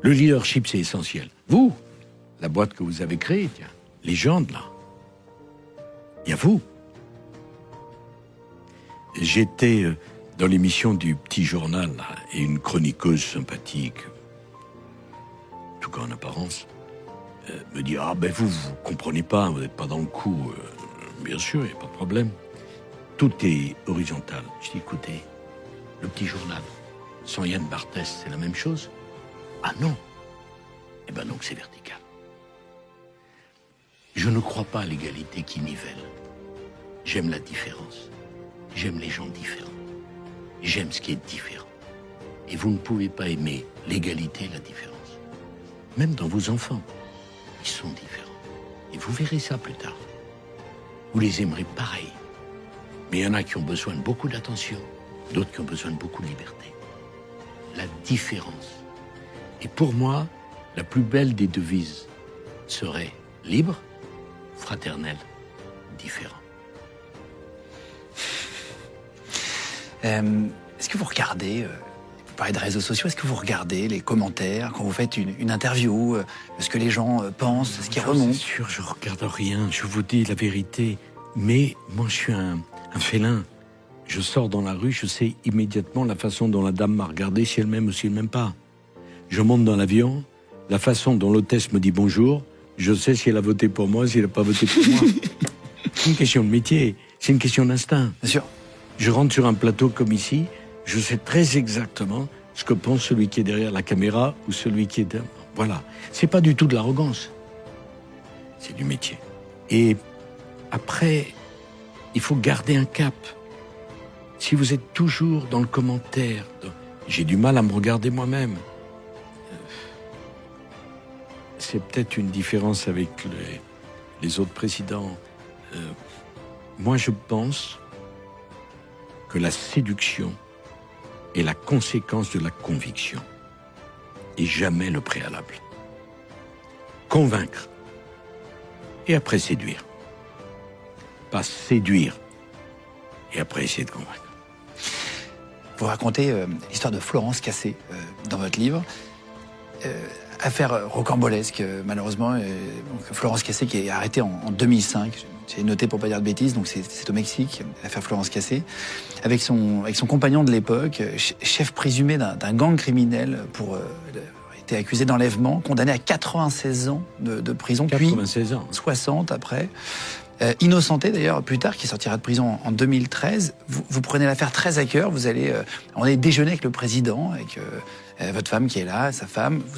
Le leadership, c'est essentiel. Vous, la boîte que vous avez créée, tiens, légende, là, il y a vous. J'étais dans l'émission du Petit Journal, là, et une chroniqueuse sympathique, en tout cas en apparence, me dit « Ah ben vous comprenez pas, vous n'êtes pas dans le coup. Bien sûr, il n'y a pas de problème. Tout est horizontal. » Je dis « Écoutez, le Petit Journal, sans Yann Barthès, c'est la même chose ?» Ah non. Eh ben donc c'est vertical. Je ne crois pas à l'égalité qui nivelle. J'aime la différence. J'aime les gens différents. J'aime ce qui est différent. Et vous ne pouvez pas aimer l'égalité et la différence. Même dans vos enfants, ils sont différents. Et vous verrez ça plus tard. Vous les aimerez pareil. Mais il y en a qui ont besoin de beaucoup d'attention, d'autres qui ont besoin de beaucoup de liberté. La différence. Et pour moi, la plus belle des devises serait libre, fraternel, différent. Est-ce que vous regardez, vous parlez de réseaux sociaux, est-ce que vous regardez les commentaires quand vous faites une interview, ce que les gens pensent, ce qui remonte? C'est sûr, je regarde rien, je vous dis la vérité. Mais moi, je suis un félin. Je sors dans la rue, je sais immédiatement la façon dont la dame m'a regardé, si elle m'aime ou si elle m'aime pas. Je monte dans l'avion, la façon dont l'hôtesse me dit bonjour, je sais si elle a voté pour moi, si elle n'a pas voté pour moi. C'est une question de métier, c'est une question d'instinct. Bien sûr. Je rentre sur un plateau comme ici, je sais très exactement ce que pense celui qui est derrière la caméra ou celui qui est derrière. Voilà. C'est pas du tout de l'arrogance. C'est du métier. Et après, il faut garder un cap. Si vous êtes toujours dans le commentaire, j'ai du mal à me regarder moi-même. C'est peut-être une différence avec les autres présidents. Moi, je pense que la séduction est la conséquence de la conviction et jamais le préalable. Convaincre et après séduire. Pas séduire et après essayer de convaincre. Vous racontez l'histoire de Florence Cassé dans votre livre. Affaire rocambolesque, malheureusement. Donc Florence Cassé qui est arrêtée en 2005. J'ai noté pour pas dire de bêtises, donc c'est au Mexique, l'affaire Florence Cassé, avec son compagnon de l'époque, chef présumé d'un gang criminel pour été accusé d'enlèvement, condamné à 96 ans de prison, 96 puis ans. 60 après. Innocenté d'ailleurs plus tard, qui sortira de prison en 2013. Vous prenez l'affaire très à cœur, vous allez déjeuner avec le président, avec votre femme qui est là, sa femme.